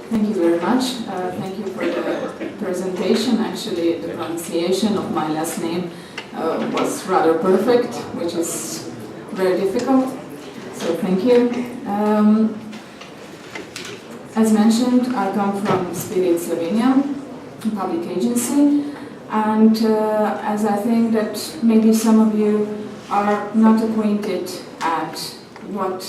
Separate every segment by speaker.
Speaker 1: Thank you very much. Thank you for the presentation. Actually, the pronunciation of my last name was rather perfect, which is very difficult. So thank you. As mentioned, I come from CEATM Slovenia, a public agency, and as I think that maybe some of you are not acquainted at what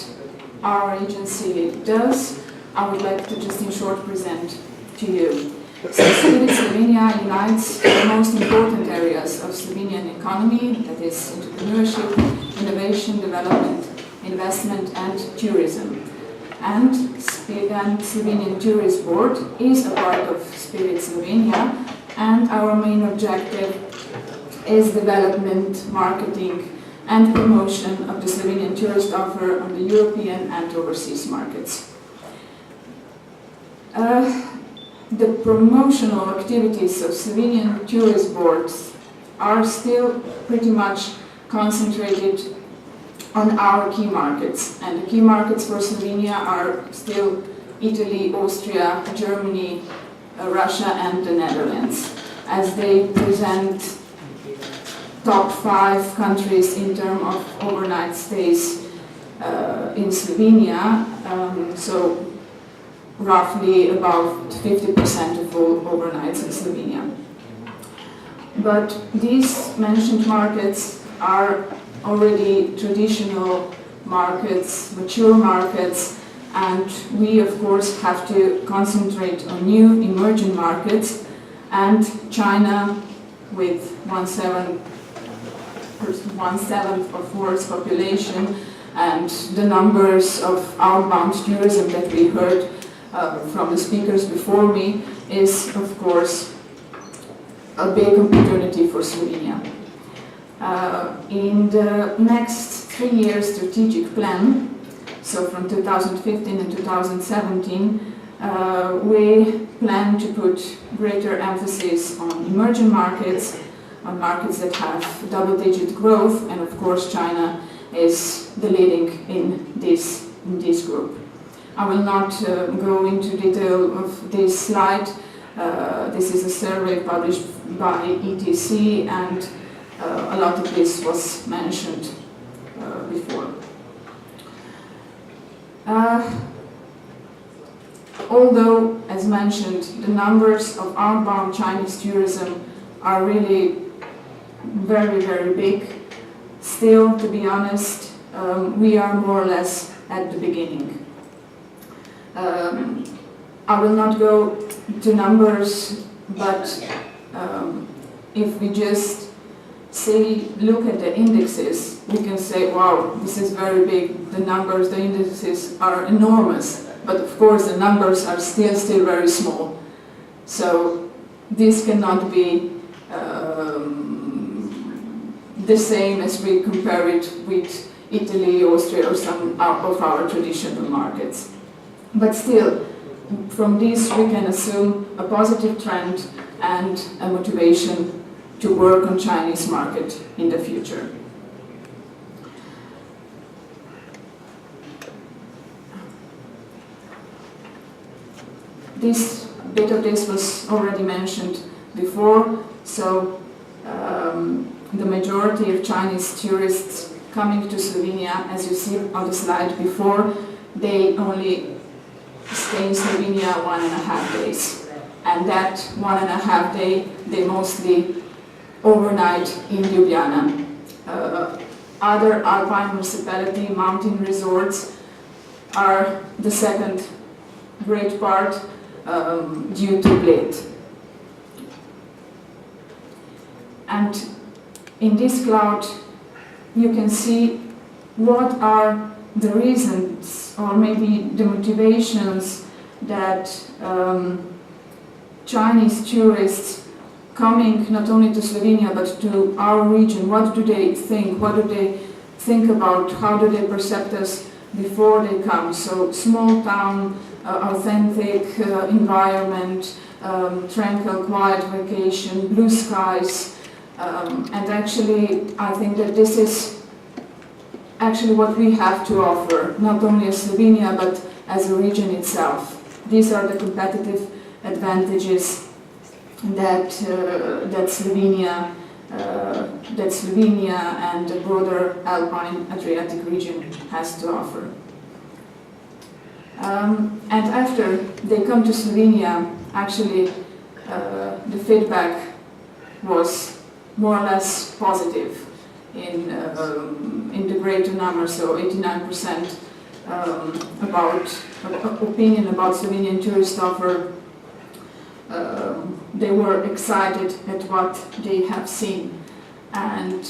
Speaker 1: our agency does, I would like to just in short present to you. So CEATM Slovenia unites the most important areas of Slovenian economy, that is entrepreneurship, innovation, development, investment and tourism. And Slovenian Tourist Board is a part of CEATM Slovenia, and our main objective is development, marketing and promotion of the Slovenian tourist offer on the European and overseas markets. The promotional activities of Slovenian tourist boards are still pretty much concentrated on our key markets, and the key markets for Slovenia are still Italy, Austria, Germany, Russia and the Netherlands, as they present top 5 countries in terms of overnight stays in Slovenia, so roughly about 50% of all overnights in Slovenia. But these mentioned markets are already traditional markets, mature markets, and we of course have to concentrate on new emerging markets, and China with one-seventh of world's population and the numbers of outbound tourism that we heard from the speakers before me is of course a big opportunity for Slovenia. In the next 3-year strategic plan, so from 2015 and 2017, we plan to put greater emphasis on emerging markets, on markets that have double-digit growth, and of course China is the leading in this group. I will not go into detail of this slide. This is a survey published by ETC, and a lot of this was mentioned before. Although, as mentioned, the numbers of outbound Chinese tourism are really very, very big, still, to be honest, we are more or less at the beginning. I will not go to numbers, but if we just look at the indexes, we can say, wow, this is very big, the numbers, the indexes are enormous, but of course the numbers are still very small. So this cannot be the same as we compare it with Italy, Austria or some of our traditional markets. But still, from this we can assume a positive trend and a motivation to work on Chinese market in the future. This bit of this was already mentioned before, so the majority of Chinese tourists coming to Slovenia, as you see on the slide before, they only stay in Slovenia 1.5 days, and that 1.5 day they mostly overnight in Ljubljana. Other alpine municipality mountain resorts are the second great part due to Bled. And in this cloud you can see what are the reasons or maybe the motivations that Chinese tourists coming not only to Slovenia but to our region, what do they think, what do they think about, how do they perceive us before they come. So small town, authentic environment, tranquil, quiet vacation, blue skies, and actually I think that this is actually what we have to offer, not only as Slovenia but as a region itself. these are the competitive advantages that Slovenia and the broader Alpine Adriatic region has to offer. And after they come to Slovenia, actually the feedback was more or less positive in the greater number, so 89% opinion about Slovenian tourist offer. They were excited at what they have seen, and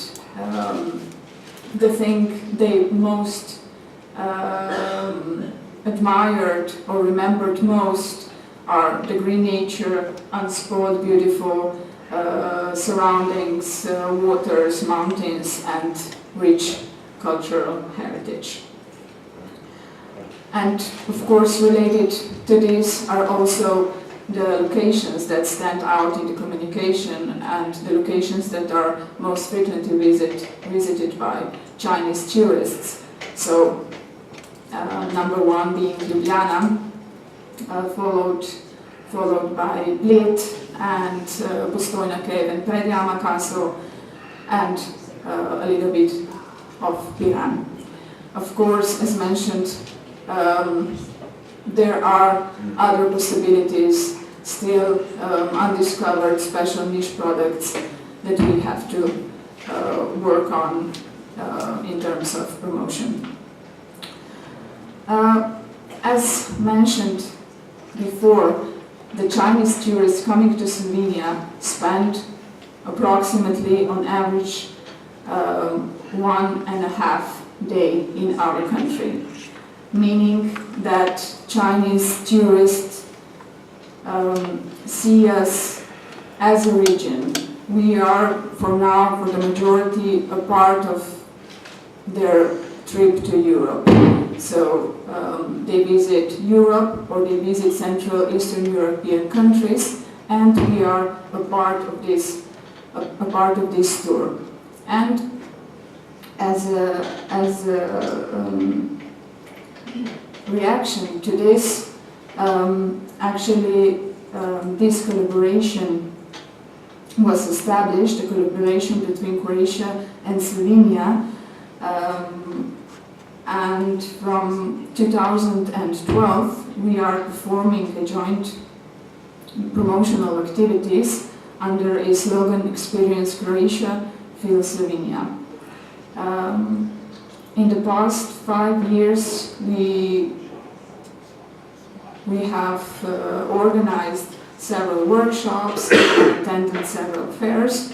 Speaker 1: the thing they most admired or remembered most are the green nature, unspoiled, beautiful surroundings, waters, mountains, and rich cultural heritage. And of course, related to this are also the locations that stand out in the communication and the locations that are most frequently visited by Chinese tourists. So, number one being Ljubljana, followed by Bled and Postojna Cave and Predjama Castle, and a little bit of Piran. Of course, as mentioned, there are other possibilities, still undiscovered special niche products that we have to work on in terms of promotion. As mentioned before, the Chinese tourists coming to Slovenia spend approximately, on average, 1.5 days in our country, meaning that Chinese tourists see us as a region. We are, for now, for the majority, a part of their trip to Europe. So they visit Europe or they visit Central Eastern European countries, and we are a part of this tour. And as a reaction to this, this collaboration was established, a collaboration between Croatia and Slovenia, and from 2012 we are performing a joint promotional activities under a slogan "Experience Croatia, Feel Slovenia." In the past 5 years we have organized several workshops, attended several fairs,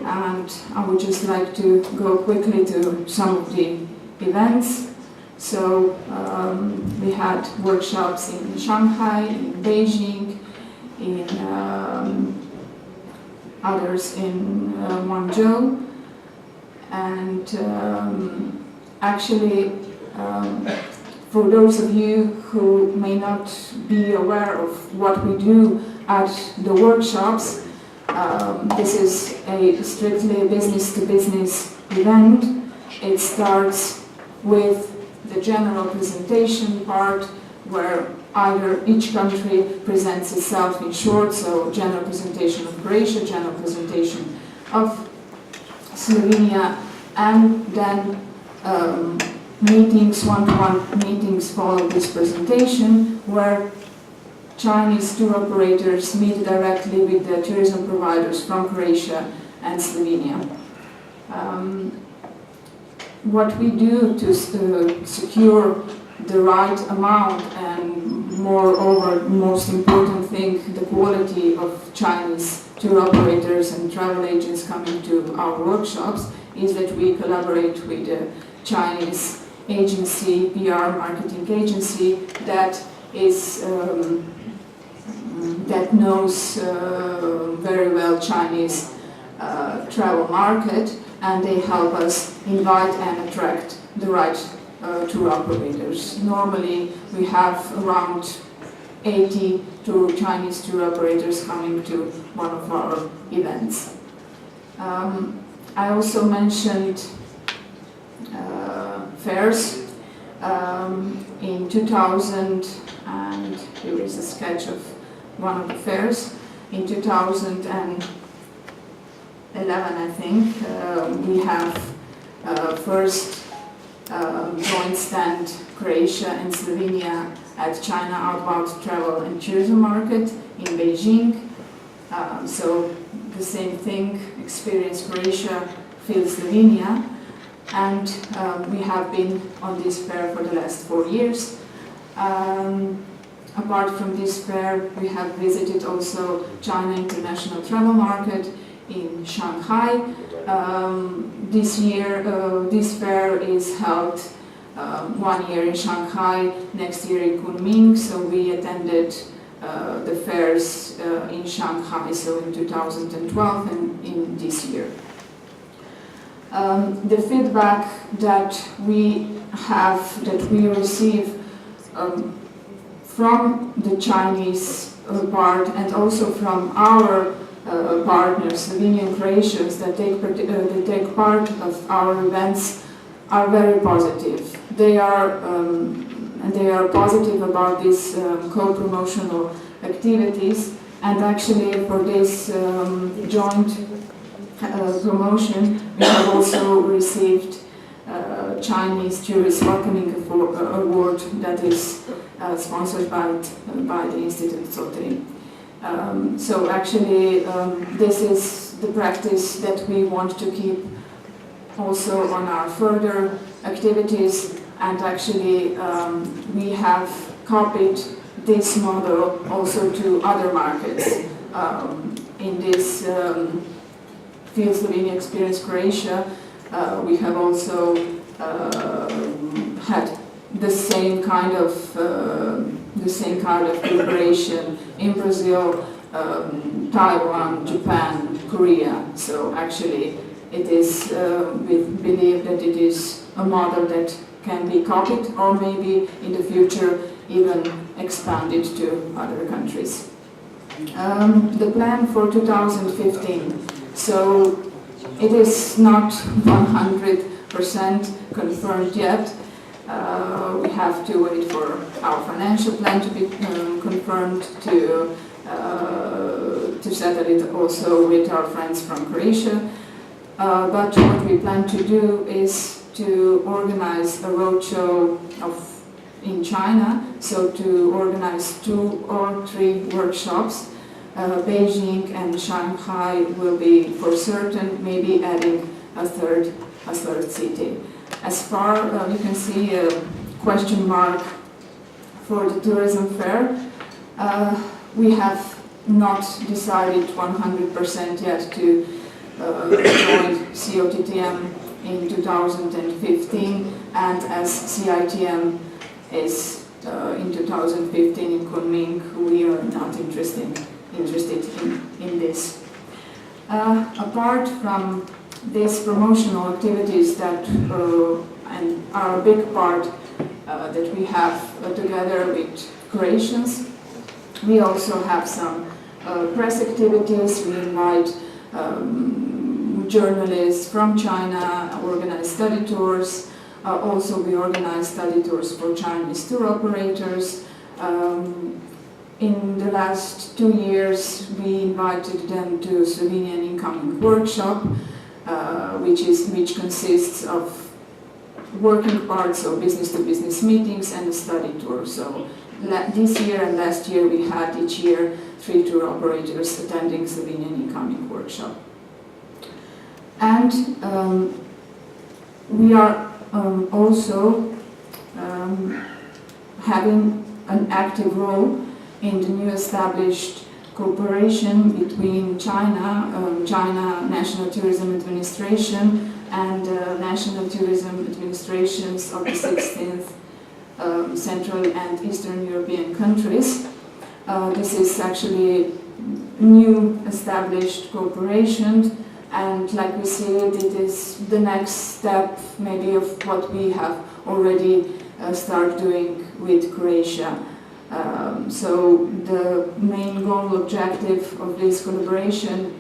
Speaker 1: and I would just like to go quickly to some of the events. So we had workshops in Shanghai, in Beijing, in others in Guangzhou, and for those of you who may not be aware of what we do at the workshops, this is a strictly business-to-business event. It starts with the general presentation part, where either each country presents itself in short, so general presentation of Croatia, general presentation of Slovenia, and then one-to-one meetings follow this presentation, where Chinese tour operators meet directly with the tourism providers from Croatia and Slovenia. What we do to secure the right amount, and moreover, most important thing, the quality of Chinese tour operators and travel agents coming to our workshops, is that we collaborate with a Chinese agency, PR marketing agency, that knows very well Chinese travel market, and they help us invite and attract the right tour operators. Normally we have around 80 Chinese tour operators coming to one of our events. I also mentioned fairs. In 2000, and here is a sketch of one of the fairs. In 2011, I think, we have first joint stand Croatia and Slovenia at China Outbound Travel and Tourism Market in Beijing. So the same thing, experience Croatia, feel Slovenia. And we have been on this fair for the last 4 years. Apart from this fair, we have visited also China International Travel Market in Shanghai. This year, this fair is held 1 year in Shanghai, next year in Kunming, so we attended the fairs in Shanghai, so in 2012 and in this year. The feedback that we receive from the Chinese part and also from our partners, Slovenian Croatians that take part of our events, are very positive. They are positive about these co-promotional activities, and actually for this joint promotion we have also received Chinese Tourist Welcoming Award that is sponsored by the Institute Zotri. So actually this is the practice that we want to keep also on our further activities, and actually we have copied this model also to other markets. In this Feel Slovenia Experience Croatia, we have also had the same kind of collaboration in Brazil, Taiwan, Japan, Korea. So actually it is, we believe that it is a model that can be copied or maybe in the future even expanded to other countries. The plan for 2015. So it is not 100% confirmed yet. We have to wait for our financial plan to be confirmed, to settle it also with our friends from Croatia. But what we plan to do is to organize a roadshow in China, so to organize 2 or 3 workshops. Beijing and Shanghai will be for certain, maybe adding a third city. As far you can see a question mark for the tourism fair. We have not decided 100% yet to join CEATM in 2015, and as CEATM is in 2015 in Kunming, we are not interested in this. Apart from these promotional activities that and are a big part that we have together with Croatians, we also have some press activities. We invite journalists from China, organize study tours. Also we organize study tours for Chinese tour operators. In the last 2 years we invited them to Slovenian incoming workshop, which consists of working parts of business-to-business meetings and a study tour. So this year and last year we had each year 3 tour operators attending Slovenian incoming workshop. And we are also having an active role in the new established cooperation between China National Tourism Administration and National Tourism Administrations of the 16th Central and Eastern European countries. This is actually new established cooperation, and like we see it is the next step maybe of what we have already started doing with Croatia. So the main goal objective of this collaboration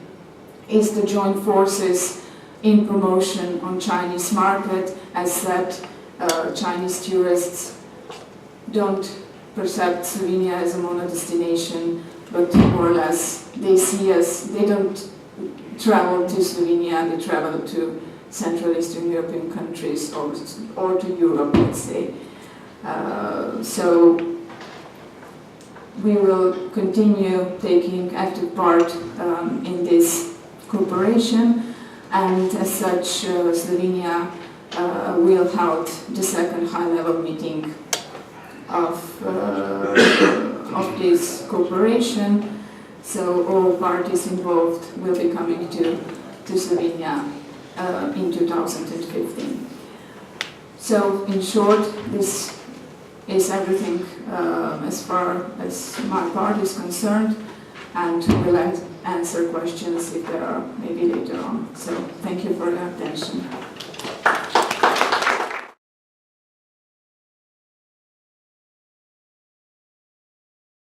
Speaker 1: is to join forces in promotion on Chinese market. As said, Chinese tourists don't perceive Slovenia as a mono destination, but more or less they see us, they don't travel to Slovenia, they travel to Central Eastern European countries or to Europe, let's say. So we will continue taking active part in this cooperation, and as such Slovenia will hold the second high-level meeting of this cooperation. So all parties involved will be coming to Slovenia in 2015. So in short, this is everything as far as my part is concerned, and we'll answer questions if there are maybe later on. So thank you for your attention.